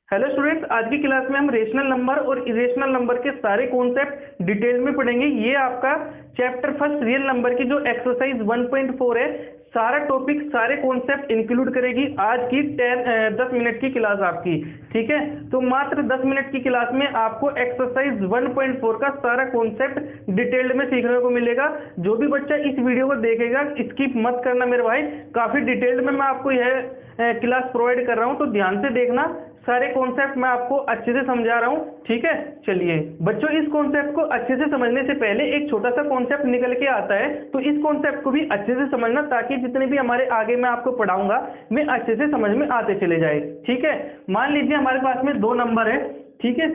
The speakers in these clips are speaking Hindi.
हेलो स्टूडेंट्स, आज की क्लास में हम रेशनल नंबर और इरेशनल नंबर के सारे कॉन्सेप्ट डिटेल में पढ़ेंगे। ये आपका चैप्टर फर्स्ट रियल नंबर की जो एक्सरसाइज 1.4 है, सारा टॉपिक सारे कॉन्सेप्ट इंक्लूड करेगी आज की 10 मिनट की क्लास आपकी। ठीक है, तो मात्र 10 मिनट की क्लास में आपको एक्सरसाइज 1.4 का सारा कॉन्सेप्ट डिटेल्ड में सीखने को मिलेगा। जो भी बच्चा इस वीडियो को देखेगा स्किप मत करना मेरे भाई, काफी डिटेल्ड में मैं आपको यह क्लास प्रोवाइड कर रहा हूँ, तो ध्यान से देखना। सारे कॉन्सेप्ट मैं आपको अच्छे से समझा रहा हूँ। ठीक है, चलिए बच्चों, इस कॉन्सेप्ट को अच्छे से समझने से पहले एक छोटा सा कॉन्सेप्ट निकल के आता है, तो इस कॉन्सेप्ट को भी अच्छे से समझना, ताकि जितने भी हमारे आगे मैं आपको पढ़ाऊंगा वे अच्छे से समझ में आते चले जाए। ठीक है, मान लीजिए हमारे पास में दो नंबर है। ठीक है,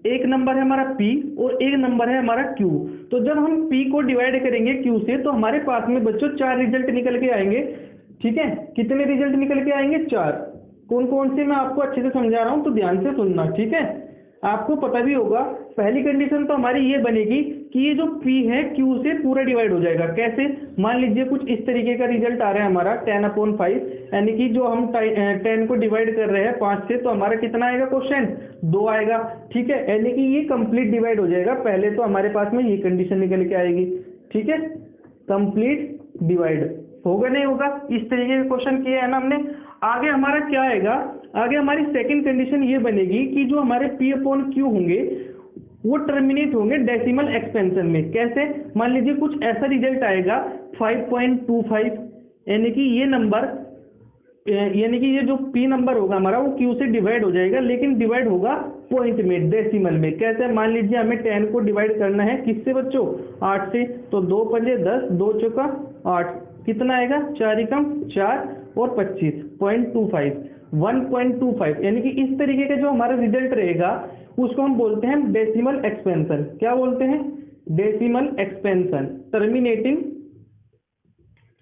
एक नंबर है हमारा P और एक नंबर है हमारा Q। तो जब हम P को डिवाइड करेंगे Q से, तो हमारे पास में बच्चों 4 रिजल्ट निकल के आएंगे। ठीक है, कितने रिजल्ट निकल के आएंगे? 4। कौन कौन से मैं आपको अच्छे से समझा रहा हूं, तो ध्यान से सुनना। ठीक है, आपको पता भी होगा, पहली कंडीशन तो हमारी ये बनेगी कि ये जो P है Q से पूरा डिवाइड हो जाएगा। कैसे? मान लीजिए कुछ इस तरीके का रिजल्ट आ रहा है हमारा 10/5, यानी कि जो हम 10 को डिवाइड कर रहे हैं 5 से, तो हमारा कितना आएगा क्वेश्चन? 2 आएगा। ठीक है, यानी कि ये कंप्लीट डिवाइड हो जाएगा। पहले तो हमारे पास में ये कंडीशन निकल के आएगी। ठीक है, कंप्लीट डिवाइड होगा नहीं होगा? इस तरीके के क्वेश्चन किए हैं ना हमने। आगे हमारा क्या आएगा? आगे हमारी सेकंड कंडीशन ये बनेगी कि जो हमारे P/Q होंगे वो टर्मिनेट होंगे डेसिमल एक्सपेंशन में। कैसे? मान लीजिए कुछ ऐसा रिजल्ट आएगा 5.25, यानी कि ये नंबर, यानी कि ये जो P नंबर होगा हमारा वो Q से डिवाइड हो जाएगा, लेकिन डिवाइड होगा पॉइंट में, डेसिमल में। कैसे? मान लीजिए हमें 10 को डिवाइड करना है किससे बच्चों? 8 से। तो 2 पंजे 10, 2 चौका 8, कितना आएगा? 4 एकम 4 और 25.25, 1.25। यानी कि इस तरीके का जो हमारा रिजल्ट रहेगा उसको हम बोलते हैं डेसिमल एक्सपेंशन। क्या बोलते हैं? Decimal expansion, terminating.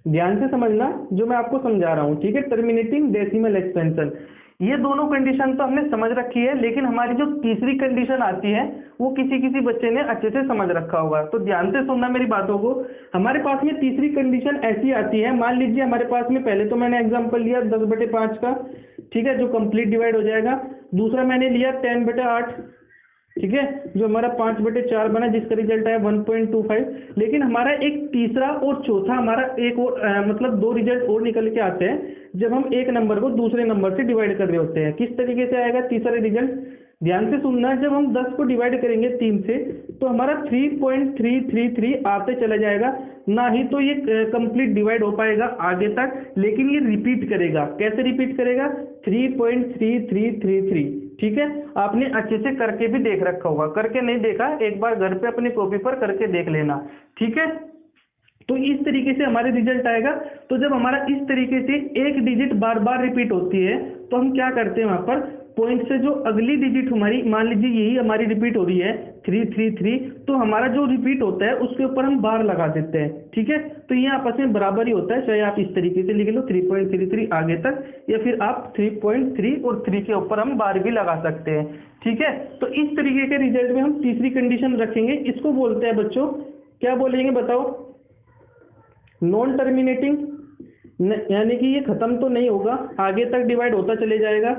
ध्यान से समझना जो मैं आपको समझा रहा हूं। ठीक है, टर्मिनेटिंग डेसिमल एक्सपेंशन। ये दोनों कंडीशन तो हमने समझ रखी है, लेकिन हमारी जो तीसरी कंडीशन आती है वो किसी किसी बच्चे ने अच्छे से समझ रखा होगा, तो ध्यान से सुनना मेरी बातों को। हमारे पास में तीसरी कंडीशन ऐसी आती है, मान लीजिए हमारे पास में, पहले तो मैंने एग्जांपल लिया 10/5 का। ठीक है, जो कंप्लीट डिवाइड हो जाएगा। दूसरा मैंने लिया 10/8। ठीक है, जो हमारा 5/4 बना, जिसका रिजल्ट आया 1.25। लेकिन हमारा एक तीसरा और चौथा, हमारा एक और मतलब 2 रिजल्ट और निकल के आते हैं जब हम एक नंबर को दूसरे नंबर से डिवाइड कर रहे होते हैं। किस तरीके से आएगा तीसरा रिजल्ट? ध्यान से सुनना। जब हम 10 को डिवाइड करेंगे 3 से, तो हमारा 3.333 आते चला जाएगा। ना ही तो ये कंप्लीट डिवाइड हो पाएगा आगे तक, लेकिन ये रिपीट करेगा। कैसे रिपीट करेगा? 3.3333। ठीक है, आपने अच्छे से करके भी देख रखा होगा। करके नहीं देखा, एक बार घर पे अपनी कॉपी पर करके देख लेना। ठीक है, तो इस तरीके से हमारे रिजल्ट आएगा। तो जब हमारा इस तरीके से एक डिजिट बार बार रिपीट होती है, तो हम क्या करते हैं, वहां पर पॉइंट से जो अगली डिजिट हमारी, मान लीजिए यही हमारी रिपीट हो रही है 333, तो हमारा जो रिपीट होता है उसके ऊपर हम बार लगा देते हैं। ठीक है, तो ये आपस में बराबर ही होता है। चाहे आप इस तरीके से लिख लो 3.33 आगे तक, या फिर आप 3.3 और 3 के ऊपर हम बार भी लगा सकते हैं। ठीक है, तो इस तरीके के रिजल्ट में हम तीसरी कंडीशन रखेंगे। इसको बोलते हैं बच्चों, क्या बोलेंगे बताओ? नॉन टर्मिनेटिंग, यानी कि ये खत्म तो नहीं होगा, आगे तक डिवाइड होता चले जाएगा।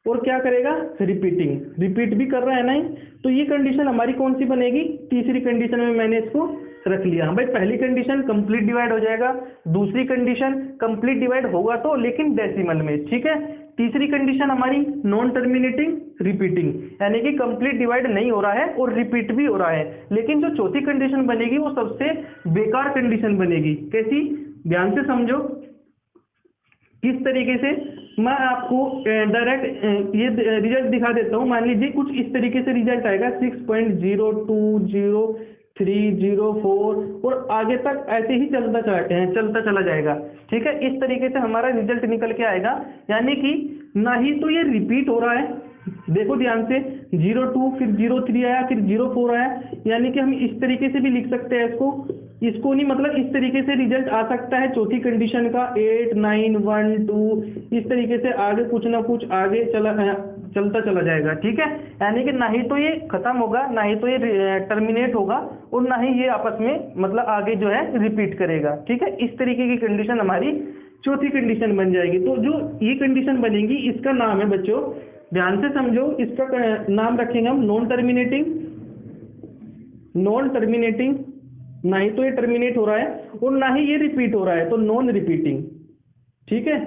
और क्या करेगा? रिपीटिंग, रिपीट भी कर रहा है नहीं। तो ये कंडीशन हमारी कौन सी बनेगी? तीसरी कंडीशन में मैंने इसको रख लिया। भाई पहली कंडीशन कंप्लीट डिवाइड हो जाएगा, दूसरी कंडीशन कंप्लीट डिवाइड होगा तो लेकिन डेसिमल में। ठीक है, तीसरी कंडीशन हमारी नॉन टर्मिनेटिंग रिपीटिंग, यानी कि कंप्लीट डिवाइड नहीं हो रहा है और रिपीट भी हो रहा है। लेकिन जो चौथी कंडीशन बनेगी वो सबसे बेकार कंडीशन बनेगी। कैसी? ध्यान से समझो। किस तरीके से? मैं आपको डायरेक्ट ये रिजल्ट दिखा देता हूँ। मान लीजिए कुछ इस तरीके से रिजल्ट आएगा 6.0200304 और आगे तक ऐसे ही चलता चला जाएगा। ठीक है, इस तरीके से हमारा रिजल्ट निकल के आएगा। यानी कि ना ही तो ये रिपीट हो रहा है, देखो ध्यान से, 02 फिर 03 आया, फिर 04 आया। यानी कि हम इस तरीके से भी लिख सकते हैं इसको नहीं, मतलब इस तरीके से रिजल्ट आ सकता है चौथी कंडीशन का 8 9 1 2, इस तरीके से आगे कुछ ना कुछ आगे चलता चला जाएगा। ठीक है, यानी कि ना ही तो ये खत्म होगा, ना ही तो ये टर्मिनेट होगा, और ना ही ये आपस में मतलब आगे जो है रिपीट करेगा। ठीक है, इस तरीके की कंडीशन हमारी चौथी कंडीशन बन जाएगी। तो जो ये कंडीशन बनेगी इसका नाम है बच्चों ध्यान से समझो, इसका नाम रखेंगे हम नॉन टर्मिनेटिंग, नॉन टर्मिनेटिंग, ना ही तो ये टर्मिनेट हो रहा है और ना ही ये रिपीट हो रहा है, तो नॉन रिपीटिंग। ठीक है,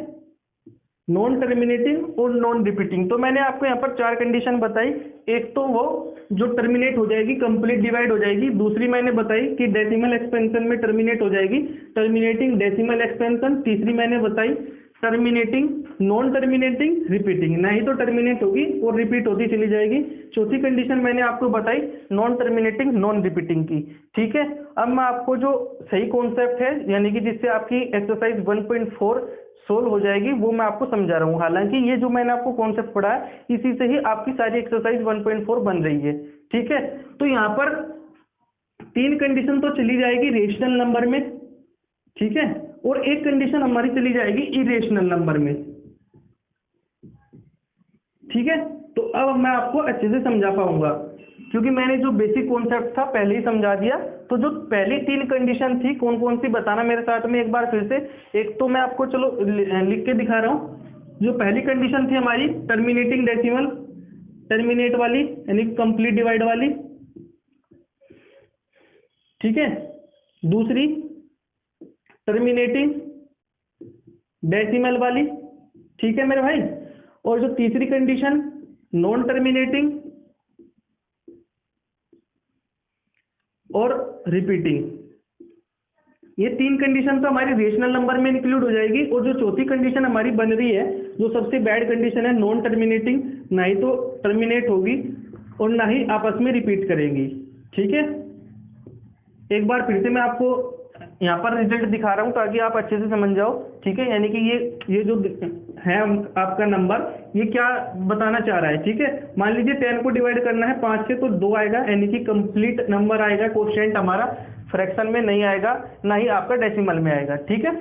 नॉन टर्मिनेटिंग और नॉन रिपीटिंग। तो मैंने आपको यहाँ पर 4 कंडीशन बताई। एक तो वो जो टर्मिनेट हो जाएगी, कंप्लीट डिवाइड हो जाएगी। दूसरी मैंने बताई कि डेसिमल एक्सपेंशन में टर्मिनेट हो जाएगी, टर्मिनेटिंग डेसिमल एक्सपेंशन। तीसरी मैंने बताई टर्मिनेटिंग, नॉन टर्मिनेटिंग, रिपीटिंग, ना ही तो टर्मिनेट होगी और रिपीट होती चली जाएगी। चौथी कंडीशन मैंने आपको बताई नॉन टर्मिनेटिंग नॉन रिपीटिंग की। ठीक है, अब मैं आपको जो सही कॉन्सेप्ट है, यानी कि जिससे आपकी एक्सरसाइज 1.4 सोल्व हो जाएगी, वो मैं आपको समझा रहा हूँ। हालांकि ये जो मैंने आपको कॉन्सेप्ट पढ़ा है, इसी से ही आपकी सारी एक्सरसाइज 1.4 बन रही है। ठीक है, तो यहाँ पर 3 कंडीशन तो चली जाएगी रेशनल नंबर में, ठीक है, और एक कंडीशन हमारी चली जाएगी इरेशनल नंबर में। ठीक है, तो अब मैं आपको अच्छे से समझा पाऊंगा, क्योंकि मैंने जो बेसिक कॉन्सेप्ट था पहले ही समझा दिया। तो जो पहली 3 कंडीशन थी कौन कौन सी, बताना मेरे साथ में एक बार फिर से। एक तो मैं आपको चलो लिख के दिखा रहा हूँ। जो पहली कंडीशन थी हमारी टर्मिनेटिंग डेसिमल, टर्मिनेट वाली, यानी कंप्लीट डिवाइड वाली। ठीक है, दूसरी टर्मिनेटिंग डेसिमल वाली। ठीक है मेरे भाई, और जो तीसरी कंडीशन नॉन टर्मिनेटिंग और रिपीटिंग। ये 3 कंडीशन तो हमारी रेशनल नंबर में इंक्लूड हो जाएगी। और जो चौथी कंडीशन हमारी बन रही है, जो सबसे बैड कंडीशन है, नॉन टर्मिनेटिंग, ना ही तो टर्मिनेट होगी और ना ही आपस में रिपीट करेंगी। ठीक है, एक बार फिर से मैं आपको यहाँ पर रिजल्ट दिखा रहा हूँ ताकि आप अच्छे से समझ जाओ। ठीक है, यानी कि ये जो है आपका नंबर, ये क्या बताना चाह रहा है। ठीक है, मान लीजिए 10 को डिवाइड करना है 5 से, तो 2 आएगा, यानी कि कंप्लीट नंबर आएगा, कोशेंट हमारा फ्रैक्शन में नहीं आएगा, ना ही आपका डेसिमल में आएगा। ठीक है,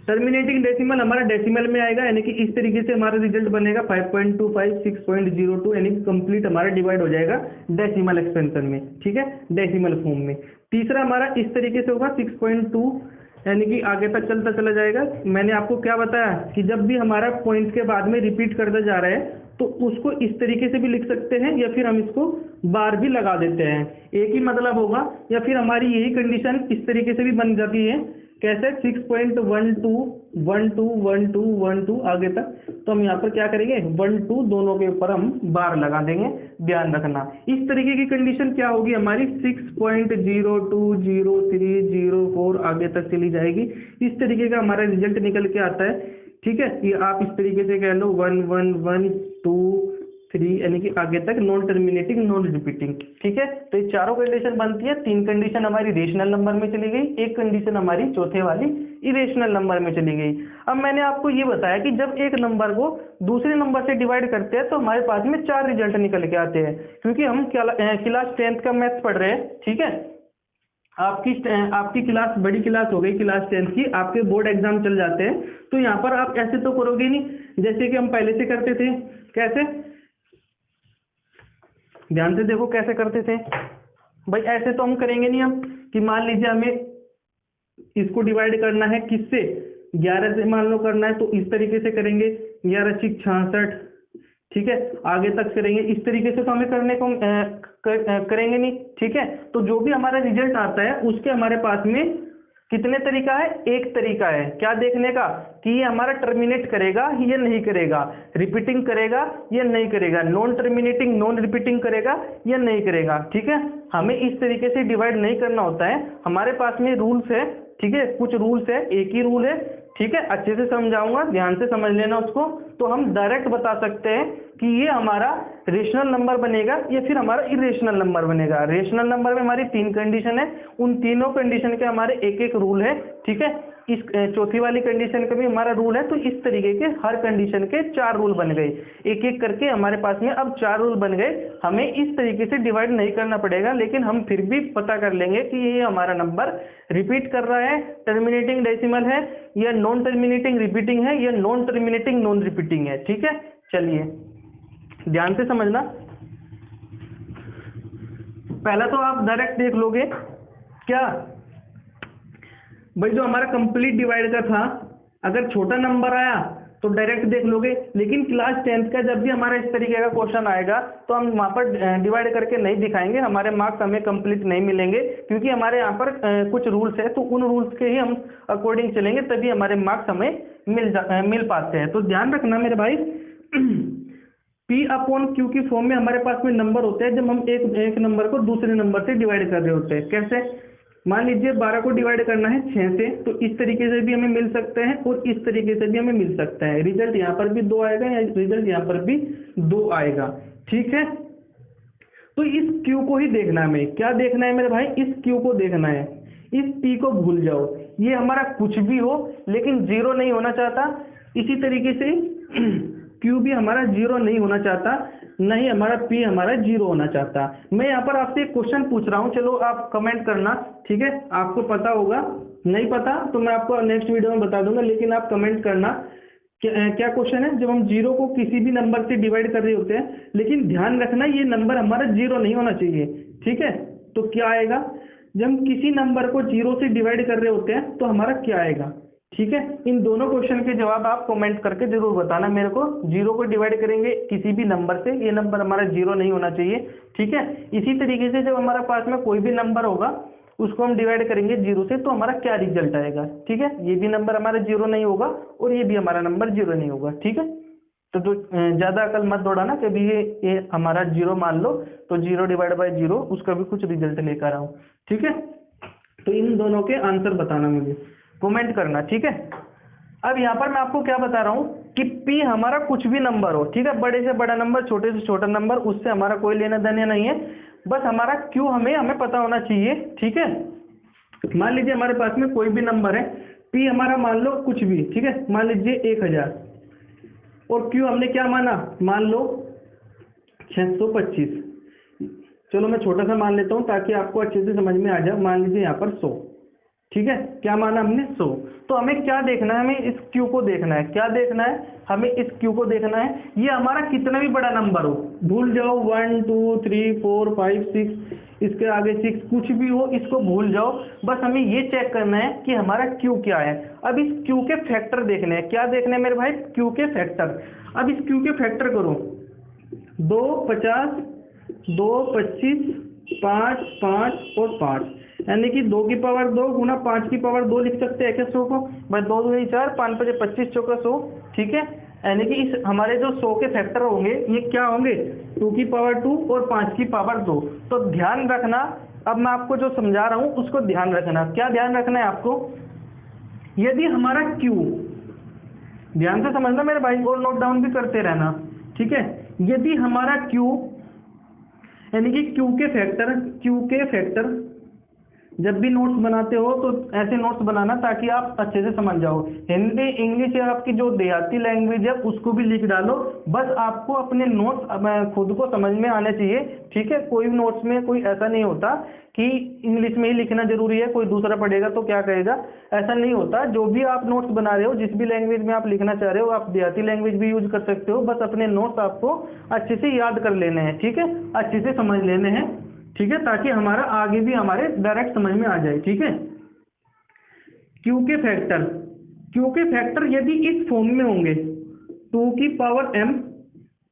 टर्मिनेटिंग डेसिमल हमारा डेसिमल में आएगा, यानी कि इस तरीके से हमारा रिजल्ट बनेगा 5.25 6.02, यानी कि कंप्लीट हमारा डिवाइड हो जाएगा डेसिमल एक्सपेंशन में। ठीक है, डेसिमल फॉर्म में। तीसरा हमारा इस तरीके से होगा 6.2, यानी कि आगे तक चलता चला जाएगा। मैंने आपको क्या बताया कि जब भी हमारा पॉइंट के बाद में रिपीट करता जा रहा है, तो उसको इस तरीके से भी लिख सकते हैं, या फिर हम इसको बार भी लगा देते हैं, एक ही मतलब होगा। या फिर हमारी यही कंडीशन इस तरीके से भी बन जाती है, कैसे 6.12 आगे तक। तो हम यहाँ पर क्या करेंगे, 1 2 दोनों के ऊपर हम बार लगा देंगे, ध्यान रखना। इस तरीके की कंडीशन क्या होगी हमारी, 6.020304 आगे तक चली जाएगी। इस तरीके का हमारा रिजल्ट निकल के आता है। ठीक है, ये आप इस तरीके से कह लो 1 1 1 2 3, यानी कि आगे तक नॉन टर्मिनेटिंग नॉन रिपीटिंग। ठीक है, तो ये चारों कंडीशन बनती है। 3 कंडीशन हमारी रेशनल नंबर में चली गई, एक कंडीशन हमारी चौथे वाली इरेशनल नंबर में चली गई। अब मैंने आपको ये बताया कि जब एक नंबर को दूसरे नंबर से डिवाइड करते हैं, तो हमारे पास में 4 रिजल्ट निकल के आते हैं। क्योंकि हम क्लास 10th का मैथ्स पढ़ रहे हैं। ठीक है, आपकी क्लास बड़ी क्लास हो गई, क्लास 10th की, आपके बोर्ड एग्जाम चल जाते हैं। तो यहाँ पर आप ऐसे तो करोगे नहीं जैसे कि हम पहले से करते थे। कैसे, ध्यान से देखो कैसे करते थे भाई। ऐसे तो हम करेंगे नहीं हम, कि मान लीजिए हमें इसको डिवाइड करना है किससे, 11 से मान लो करना है, तो इस तरीके से करेंगे, 11 6 66। ठीक है, आगे तक करेंगे, इस तरीके से तो हमें करने को करेंगे नहीं। ठीक है, तो जो भी हमारा रिजल्ट आता है उसके हमारे पास में कितने तरीका है, एक तरीका है क्या देखने का, कि ये हमारा टर्मिनेट करेगा या नहीं करेगा, रिपीटिंग करेगा या नहीं करेगा, नॉन टर्मिनेटिंग नॉन रिपीटिंग करेगा या नहीं करेगा। ठीक है, हमें इस तरीके से डिवाइड नहीं करना होता है, हमारे पास में रूल्स है। ठीक है, कुछ रूल्स है, एक ही रूल है। ठीक है, अच्छे से समझाऊंगा, ध्यान से समझ लेना उसको। तो हम डायरेक्ट बता सकते हैं कि ये हमारा रेशनल नंबर बनेगा या फिर हमारा इरेशनल नंबर बनेगा। रेशनल नंबर में हमारी 3 कंडीशन है, उन तीनों कंडीशन के हमारे एक एक रूल है। ठीक है, इस चौथी वाली कंडीशन का भी हमारा रूल है। तो इस तरीके के हर कंडीशन के 4 रूल बन गए, एक एक करके हमारे पास में अब 4 रूल बन गए। हमें इस तरीके से डिवाइड नहीं करना पड़ेगा, लेकिन हम फिर भी पता कर लेंगे कि ये हमारा नंबर रिपीट कर रहा है, टर्मिनेटिंग डेसिमल है, या नॉन टर्मिनेटिंग रिपीटिंग है, या नॉन टर्मिनेटिंग नॉन रिपीटिंग है। ठीक है, चलिए ध्यान से समझना। पहला तो आप डायरेक्ट देख लोगे क्या भाई, जो हमारा कंप्लीट डिवाइड का था, अगर छोटा नंबर आया तो डायरेक्ट देख लोगे। लेकिन क्लास 10th का जब भी हमारा इस तरीके का क्वेश्चन आएगा तो हम वहाँ पर डिवाइड करके नहीं दिखाएंगे, हमारे मार्क्स हमें कंप्लीट नहीं मिलेंगे, क्योंकि हमारे यहाँ पर कुछ रूल्स है, तो उन रूल्स के ही हम अकॉर्डिंग चलेंगे, तभी हमारे मार्क्स हमें मिल पाते हैं। तो ध्यान रखना मेरे भाई, P अपॉन Q की फॉर्म में हमारे पास में नंबर होते हैं जब हम एक नंबर को दूसरे नंबर से डिवाइड कर रहे होते हैं। कैसे? मान लीजिए 12 को डिवाइड करना है 6 से, तो इस तरीके से भी हमें मिल सकते हैं और इस तरीके से भी हमें मिल सकता है। रिजल्ट यहाँ पर भी 2 आएगा या रिजल्ट यहाँ पर भी 2 आएगा। ठीक है, तो इस Q को ही देखना है हमें। क्या देखना है मेरे भाई? इस Q को देखना है। इस P को भूल जाओ, ये हमारा कुछ भी हो लेकिन 0 नहीं होना चाहता। इसी तरीके से Q भी हमारा 0 नहीं होना चाहता, नहीं हमारा P हमारा 0 होना चाहता। मैं यहाँ पर आपसे एक क्वेश्चन पूछ रहा हूँ, चलो आप कमेंट करना, ठीक है? आपको पता होगा, नहीं पता तो मैं आपको नेक्स्ट वीडियो में बता दूंगा, लेकिन आप कमेंट करना क्या क्वेश्चन है। जब हम 0 को किसी भी नंबर से डिवाइड कर रहे होते हैं, लेकिन ध्यान रखना ये नंबर हमारा 0 नहीं होना चाहिए। ठीक है, तो क्या आएगा? जब हम किसी नंबर को 0 से डिवाइड कर रहे होते हैं तो हमारा क्या आएगा? ठीक है, इन दोनों क्वेश्चन के जवाब आप कमेंट करके जरूर बताना मेरे को। 0 को डिवाइड करेंगे किसी भी नंबर से, ये नंबर हमारा 0 नहीं होना चाहिए। ठीक है, इसी तरीके से जब हमारे पास में कोई भी नंबर होगा उसको हम डिवाइड करेंगे 0 से, तो हमारा क्या रिजल्ट आएगा? ठीक है, ये भी नंबर हमारा 0 नहीं होगा और ये भी हमारा नंबर 0 नहीं होगा। ठीक है, तो ज्यादा अकल मत दौड़ाना, कभी ये हमारा 0 मान लो तो 0 डिवाइड बाय 0 उसका भी कुछ रिजल्ट लेकर आओ। ठीक है, तो इन दोनों के आंसर बताना, मुझे कमेंट करना। ठीक है, अब यहाँ पर मैं आपको क्या बता रहा हूँ कि P हमारा कुछ भी नंबर हो, ठीक है, बड़े से बड़ा नंबर, छोटे से छोटा नंबर, उससे हमारा कोई लेना देना नहीं है। बस हमारा Q हमें पता होना चाहिए। ठीक है, मान लीजिए हमारे पास में कोई भी नंबर है, P हमारा मान लो कुछ भी, ठीक है, मान लीजिए 1000, और Q हमने क्या माना? मान लो 625। चलो मैं छोटा सा मान लेता हूँ ताकि आपको अच्छे से समझ में आ जाए। मान लीजिए यहाँ पर 100, ठीक है, क्या माना हमने? 100। तो हमें क्या देखना है? हमें इस Q को देखना है। क्या देखना है? हमें इस Q को देखना है। ये हमारा कितना भी बड़ा नंबर हो, भूल जाओ, 1 2 3 4 5 6, इसके आगे 6, कुछ भी हो इसको भूल जाओ। बस हमें ये चेक करना है कि हमारा Q क्या है। अब इस Q के फैक्टर देखने हैं। क्या देखने हैं मेरे भाई? Q के फैक्टर। अब इस Q के फैक्टर करो, 2 50, 2 25, 5 5 और 5, यानी कि 2 की पावर 2 गुना 5 की पावर 2 लिख सकते हैं क्या 100 को? भाई 2 2 4, 5 5 25, 4 100। ठीक है, यानी कि इस हमारे जो 100 के फैक्टर होंगे ये क्या होंगे? 2 की पावर 2 और 5 की पावर 2। तो ध्यान रखना, अब मैं आपको जो समझा रहा हूँ उसको ध्यान रखना। क्या ध्यान रखना है आपको? यदि हमारा Q, ध्यान से समझना मेरे भाई और नोट डाउन भी करते रहना। ठीक है, यदि हमारा Q यानी कि Q के फैक्टर जब भी नोट्स बनाते हो तो ऐसे नोट्स बनाना ताकि आप अच्छे से समझ जाओ। हिंदी इंग्लिश या आपकी जो देहाती लैंग्वेज है उसको भी लिख डालो, बस आपको अपने नोट्स खुद को समझ में आने चाहिए। ठीक है, कोई नोट्स में कोई ऐसा नहीं होता कि इंग्लिश में ही लिखना जरूरी है, कोई दूसरा पढ़ेगा तो क्या कहेगा, ऐसा नहीं होता। जो भी आप नोट्स बना रहे हो, जिस भी लैंग्वेज में आप लिखना चाह रहे हो, आप देहाती लैंग्वेज भी यूज कर सकते हो। बस अपने नोट्स आपको अच्छे से याद कर लेने हैं, ठीक है, अच्छे से समझ लेने हैं, ठीक है, ताकि हमारा आगे भी हमारे डायरेक्ट समझ में आ जाए। ठीक है, Q के फैक्टर यदि इस फॉर्म में होंगे 2 की पावर m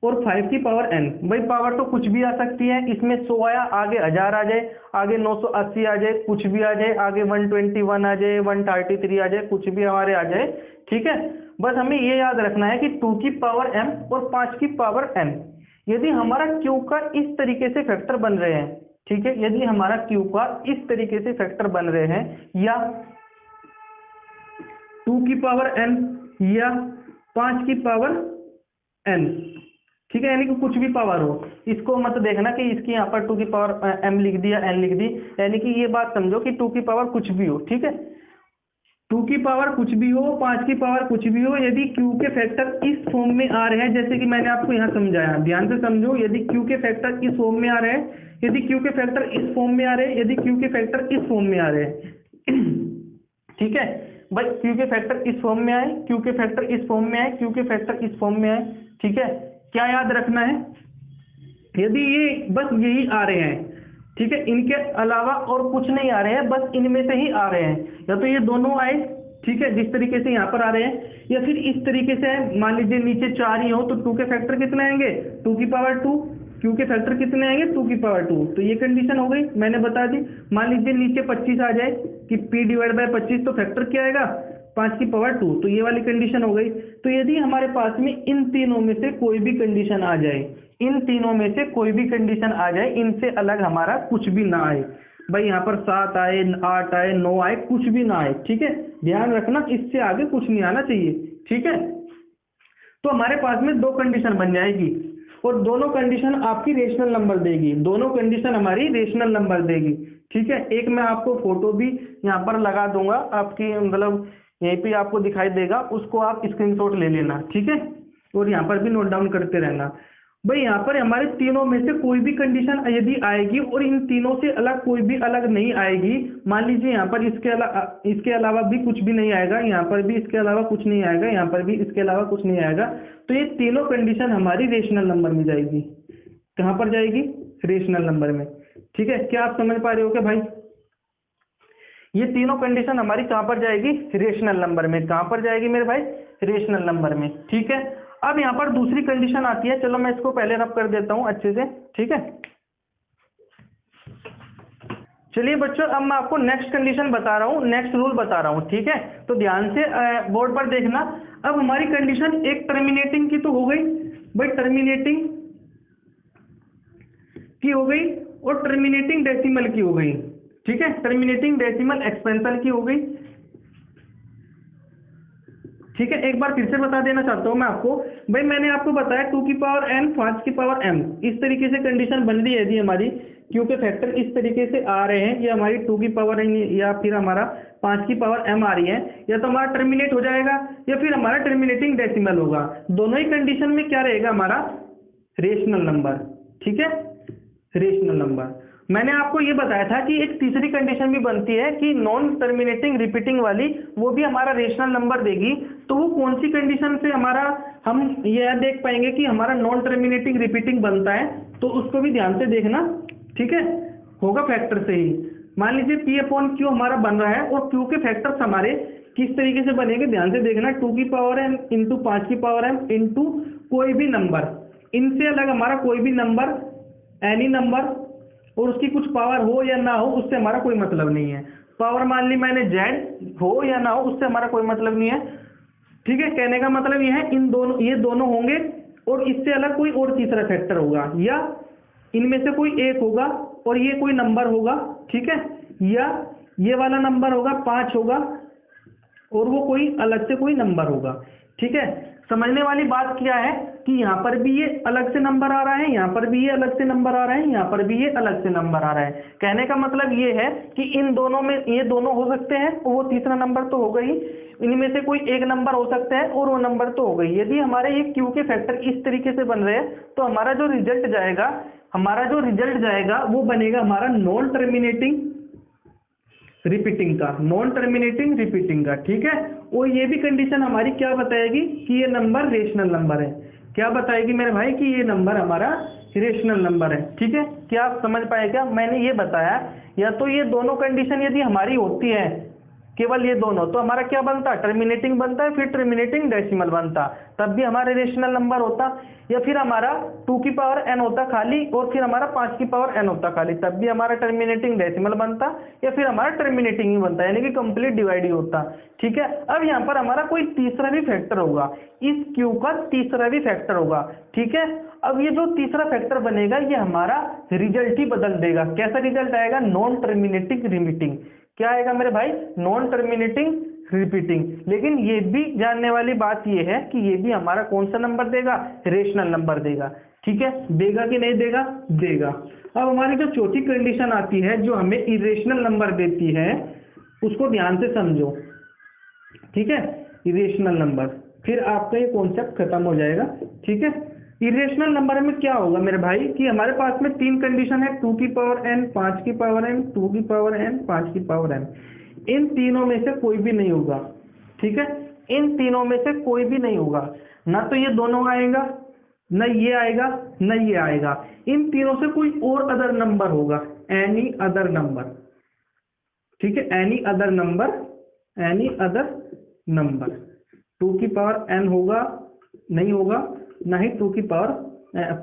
और 5 की पावर n, भाई पावर तो कुछ भी आ सकती है, इसमें 100 आया, आगे 1000 आ जाए, आगे 980 आ जाए, कुछ भी आ जाए, आगे 121 आ जाए, 133 आ जाए, कुछ भी हमारे आ जाए। ठीक है, बस हमें ये याद रखना है कि 2 की पावर m और 5 की पावर n। यदि हमारा Q का इस तरीके से फैक्टर बन रहे हैं, ठीक है, यदि हमारा Q का इस तरीके से फैक्टर बन रहे हैं, या 2 की पावर n या 5 की पावर n, ठीक है, यानी कि कुछ भी पावर हो, इसको मत देखना कि इसकी यहाँ पर 2 की पावर m लिख दी या n लिख दी, यानी कि ये बात समझो कि 2 की पावर कुछ भी हो। ठीक है, 2 की पावर कुछ भी हो, 5 की पावर कुछ भी हो, यदि Q के फैक्टर इस फॉर्म में आ रहे हैं, जैसे कि मैंने आपको यहाँ समझाया, ध्यान से समझो, यदि Q के फैक्टर इस फॉर्म में आ रहे हैं, यदि Q के फैक्टर इस फॉर्म में आ रहे हैं, यदि Q के फैक्टर इस फॉर्म में आ रहे हैं, ठीक है भाई, Q के फैक्टर इस फॉर्म में आए, Q के फैक्टर इस फॉर्म में आए, Q के फैक्टर इस फॉर्म में आए। ठीक है, क्या याद रखना है? यदि ये बस यही आ रहे हैं, ठीक है, इनके अलावा और कुछ नहीं आ रहे हैं, बस इनमें से ही आ रहे हैं, या तो ये दोनों आए ठीक है, जिस तरीके से यहाँ पर आ रहे हैं, या फिर इस तरीके से है, मान लीजिए नीचे 4 ही हो तो 2 के फैक्टर कितने आएंगे 2 की पावर 2, क्यू के फैक्टर कितने आएंगे 2 की पावर 2। तो ये कंडीशन हो गई, मैंने बता दी। मान लीजिए नीचे 25 आ जाए कि p डिवाइड बाय 25, तो फैक्टर क्या आएगा 5 की पावर 2, तो ये वाली कंडीशन हो गई। तो यदि हमारे पास में इन तीनों में से कोई भी कंडीशन आ जाए, इन तीनों में से कोई भी कंडीशन आ जाए, इनसे अलग हमारा कुछ भी ना आए, भाई यहाँ पर 7 आए, 8 आए, 9 आए, कुछ भी ना आए, ठीक है, ध्यान रखना इससे आगे कुछ नहीं आना चाहिए, ठीक है। तो हमारे पास में 2 कंडीशन बन जाएगी और दोनों कंडीशन आपकी रेशनल नंबर देगी, दोनों कंडीशन हमारी रेशनल नंबर देगी, ठीक है। एक मैं आपको फोटो भी यहाँ पर लगा दूंगा, आपकी मतलब यहीं पे आपको दिखाई देगा, उसको आप स्क्रीनशॉट ले लेना, ठीक है, और यहाँ पर भी नोट डाउन करते रहना। भाई यहाँ पर हमारे तीनों में से कोई भी कंडीशन यदि आएगी और इन तीनों से अलग कोई भी अलग नहीं आएगी, मान लीजिए यहाँ पर इसके अलावा भी कुछ भी नहीं आएगा, यहाँ पर भी इसके अलावा कुछ नहीं आएगा, यहाँ पर भी इसके अलावा कुछ नहीं आएगा, तो ये तीनों कंडीशन हमारी रेशनल नंबर में जाएगी। कहाँ पर जाएगी रेशनल नंबर में, ठीक है। क्या आप समझ पा रहे हो क्या भाई, ये तीनों कंडीशन हमारी कहाँ पर जाएगी रेशनल नंबर में, कहाँ पर जाएगी मेरे भाई रेशनल नंबर में, ठीक है। अब यहाँ पर दूसरी कंडीशन आती है, चलो मैं इसको पहले रब कर देता हूँ अच्छे से, ठीक है। चलिए बच्चों, अब मैं आपको नेक्स्ट कंडीशन बता रहा हूँ, नेक्स्ट रूल बता रहा हूँ, ठीक है, तो ध्यान से बोर्ड पर देखना। अब हमारी कंडीशन एक टर्मिनेटिंग की तो हो गई, भाई टर्मिनेटिंग की हो गई और टर्मिनेटिंग डेसिमल की हो गई, ठीक है, टर्मिनेटिंग डेसिमल एक्सपेंशन की हो गई, ठीक है। एक बार फिर से बता देना चाहता हूं मैं आपको, भाई मैंने आपको बताया 2 की पावर n 5 की पावर m, इस तरीके से कंडीशन बन रही है यदि हमारी q के फैक्टर इस तरीके से आ रहे हैं, या हमारी 2 की पावर n या फिर हमारा 5 की पावर m आ रही है, या तो हमारा टर्मिनेट हो जाएगा या फिर हमारा टर्मिनेटिंग डेसिमल होगा। दोनों ही कंडीशन में क्या रहेगा हमारा रेशनल नंबर, ठीक है, रेशनल नंबर। मैंने आपको ये बताया था कि एक तीसरी कंडीशन भी बनती है कि नॉन टर्मिनेटिंग रिपीटिंग वाली, वो भी हमारा रेशनल नंबर देगी। तो वो कौन सी कंडीशन से हमारा हम यह देख पाएंगे कि हमारा नॉन टर्मिनेटिंग रिपीटिंग बनता है, तो उसको भी ध्यान से देखना, ठीक है, होगा फैक्टर से ही। मान लीजिए P अपॉन Q हमारा बन रहा है और Q के फैक्टर्स हमारे किस तरीके से बनेंगे, ध्यान से देखना, 2 की पावर m इंटू 5 की पावर m इंटू कोई भी नंबर, इनसे अलग हमारा कोई भी नंबर, एनी नंबर, और उसकी कुछ पावर हो या ना हो उससे हमारा कोई मतलब नहीं है। पावर मान ली मैंने z हो या ना हो उससे हमारा कोई मतलब नहीं है, ठीक है। कहने का मतलब ये है ये दोनों होंगे और इससे अलग कोई और तीसरा फैक्टर होगा, या इनमें से कोई एक होगा और ये कोई नंबर होगा, ठीक है, या ये वाला नंबर होगा 5 होगा और वो कोई अलग से कोई नंबर होगा, ठीक है। समझने वाली बात क्या है कि यहाँ पर भी ये अलग से नंबर आ रहा है, यहाँ पर भी ये अलग से नंबर आ रहा है, यहाँ पर भी ये अलग से नंबर आ रहा है। कहने का मतलब ये है कि इन दोनों में ये दोनों हो सकते हैं और वो तीसरा नंबर तो हो गई, इनमें से कोई एक नंबर हो सकता है और वो नंबर तो हो गई। यदि हमारे ये क्यू के फैक्टर इस तरीके से बन रहे हैं तो हमारा जो रिजल्ट जाएगा वो बनेगा हमारा नॉन टर्मिनेटिंग रिपीटिंग का, नॉन टर्मिनेटिंग रिपीटिंग का, ठीक है। और ये भी कंडीशन हमारी क्या बताएगी कि ये नंबर रेशनल नंबर है, क्या बताएगी मेरे भाई कि ये नंबर हमारा रेशनल नंबर है, ठीक है। क्या आप समझ पाए क्या, मैंने ये बताया, या तो ये दोनों कंडीशन यदि हमारी होती है, केवल ये दोनों, तो हमारा क्या बनता, टर्मिनेटिंग बनता है, फिर टर्मिनेटिंग डेसिमल बनता, तब भी हमारा रेशनल नंबर होता, या फिर हमारा 2 की पावर n होता खाली और फिर हमारा 5 की पावर n होता खाली, तब भी हमारा टर्मिनेटिंग डेसिमल बनता, या फिर हमारा टर्मिनेटिंग ही बनता, यानी कि कंप्लीट डिवाइड ही होता, ठीक है। अब यहाँ पर हमारा कोई तीसरा भी फैक्टर होगा, इस क्यू का तीसरा भी फैक्टर होगा, ठीक है। अब ये जो तीसरा फैक्टर बनेगा ये हमारा रिजल्ट ही बदल देगा। कैसा रिजल्ट आएगा, नॉन टर्मिनेटिंग रिपीटिंग। क्या आएगा मेरे भाई, नॉन टर्मिनेटिंग रिपीटिंग। लेकिन ये भी जानने वाली बात ये है कि ये भी हमारा कौन सा नंबर देगा, रेशनल नंबर देगा, ठीक है। देगा कि नहीं देगा, देगा। अब हमारी जो चौथी कंडीशन आती है जो हमें इरेशनल नंबर देती है, उसको ध्यान से समझो, ठीक है। इरेशनल नंबर, फिर आपका ये कॉन्सेप्ट खत्म हो जाएगा, ठीक है। इरेशनल नंबर में क्या होगा मेरे भाई कि हमारे पास में 3 कंडीशन है, 2 की पावर n, 5 की पावर n, 2 की पावर n, 5 की पावर n। इन तीनों में से कोई भी नहीं होगा, ठीक है, इन तीनों में से कोई भी नहीं होगा, ना तो ये दोनों आएगा, न ये आएगा, न ये आएगा। इन तीनों से कोई और अदर नंबर होगा, एनी अदर नंबर, ठीक है, any other number, any other number. 2 की पावर n होगा, नहीं होगा, ना ही 2 की पावर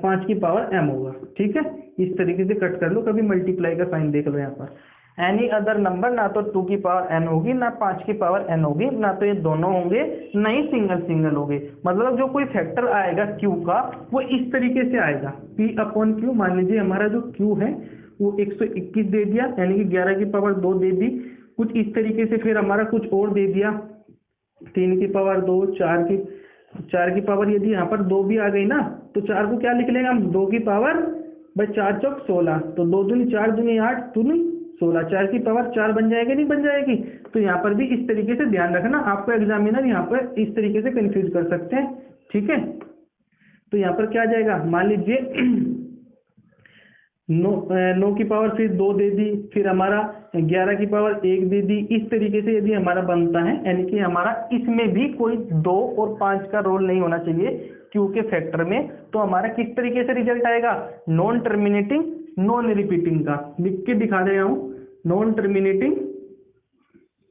5 की पावर m होगा। ठीक है, इस तरीके से कट कर लो, कभी मल्टीप्लाई का साइन देख लो यहाँ पर। एनी अदर नंबर, ना तो 2 की पावर n होगी, ना 5 की पावर n होगी, ना तो ये दोनों होंगे, ना ही सिंगल सिंगल होंगे। मतलब जो कोई फैक्टर आएगा q का वो इस तरीके से आएगा, p अपॉन q। मान लीजिए हमारा जो q है वो 121 दे दिया, यानी कि 11 की पावर 2 दे दी, कुछ इस तरीके से। फिर हमारा कुछ और दे दिया, 3 की पावर 2, 4 की पावर, यदि यहाँ पर 2 भी आ गई ना तो 4 को क्या लिख लेंगे हम, 2 की पावर भाई 4 चौक 16, तो 2 दूनी 4 दूनी 8 दूनी 16, 4 की पावर 4 बन जाएगी, नहीं बन जाएगी। तो यहाँ पर भी इस तरीके से ध्यान रखना, आपको एग्जामिनर यहाँ पर इस तरीके से कंफ्यूज कर सकते हैं। ठीक है, तो यहाँ पर क्या आ जाएगा, मान लीजिए 9 की पावर फिर 2 दे दी, फिर हमारा 11 की पावर 1 दे दी। इस तरीके से यदि हमारा बनता है, यानी कि हमारा इसमें भी कोई 2 और 5 का रोल नहीं होना चाहिए क्यू के फैक्टर में। तो हमारा किस तरीके से रिजल्ट आएगा, नॉन टर्मिनेटिंग नॉन रिपीटिंग का। लिख के दिखा दे रहा हूं, नॉन टर्मिनेटिंग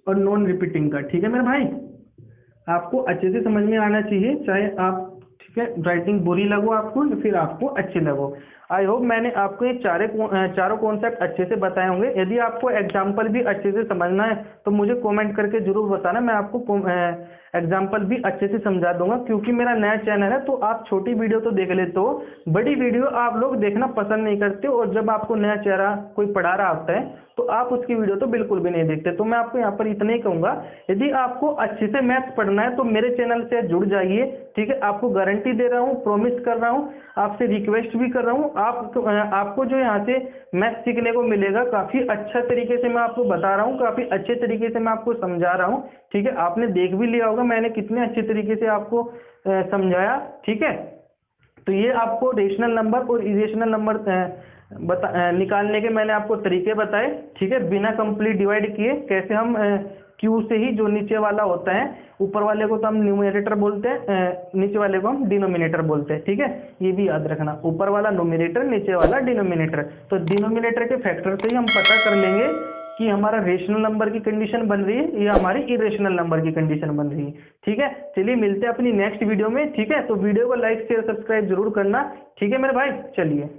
और नॉन रिपीटिंग का। ठीक है मेरे भाई, आपको अच्छे से समझ में आना चाहिए, चाहे आप, ठीक है, राइटिंग बुरी लगो आपको या फिर आपको अच्छी लगो। आई होप मैंने आपको ये चारों कॉन्सेप्ट अच्छे से बताए होंगे। यदि आपको एग्जाम्पल भी अच्छे से समझना है तो मुझे कमेंट करके जरूर बताना, मैं आपको एग्जाम्पल भी अच्छे से समझा दूंगा। क्योंकि मेरा नया चैनल है तो आप छोटी वीडियो तो देख लेते हो, बड़ी वीडियो आप लोग देखना पसंद नहीं करते, और जब आपको नया चेहरा कोई पढ़ा रहा होता है तो आप उसकी वीडियो तो बिल्कुल भी नहीं देखते। तो मैं आपको यहाँ पर इतना ही कहूंगा, यदि आपको अच्छे से मैथ्स पढ़ना है तो मेरे चैनल से जुड़ जाइए। ठीक है, आपको गारंटी दे रहा हूँ, प्रॉमिस कर रहा हूँ, आपसे रिक्वेस्ट भी कर रहा हूँ। आपको जो यहाँ से मैथ्स सीखने को मिलेगा, काफी अच्छा तरीके से मैं आपको बता रहा हूँ, काफी अच्छे तरीके से मैं आपको समझा रहा हूँ। ठीक है, आपने देख भी लिया होगा मैंने कितने अच्छे तरीके से आपको समझाया। ठीक है, तो ये आपको रेशनल नंबर और इरेशनल नंबर निकालने के मैंने आपको तरीके बताए। ठीक है, बिना कंप्लीट डिवाइड किए कैसे हम क्यू से ही जो नीचे वाला होता है, ऊपर वाले को तो हम न्यूमरेटर बोलते हैं, नीचे वाले को हम डिनोमिनेटर बोलते हैं। ठीक है, ये भी याद रखना, ऊपर वाला न्यूमरेटर, नीचे वाला डिनोमिनेटर। तो डिनोमिनेटर के फैक्टर से ही हम पता कर लेंगे कि हमारा रेशनल नंबर की कंडीशन बन रही है या हमारी इरेशनल नंबर की कंडीशन बन रही है। ठीक है, चलिए मिलते हैं अपनी नेक्स्ट वीडियो में। ठीक है, तो वीडियो को लाइक शेयर सब्सक्राइब जरूर करना। ठीक है मेरे भाई, चलिए।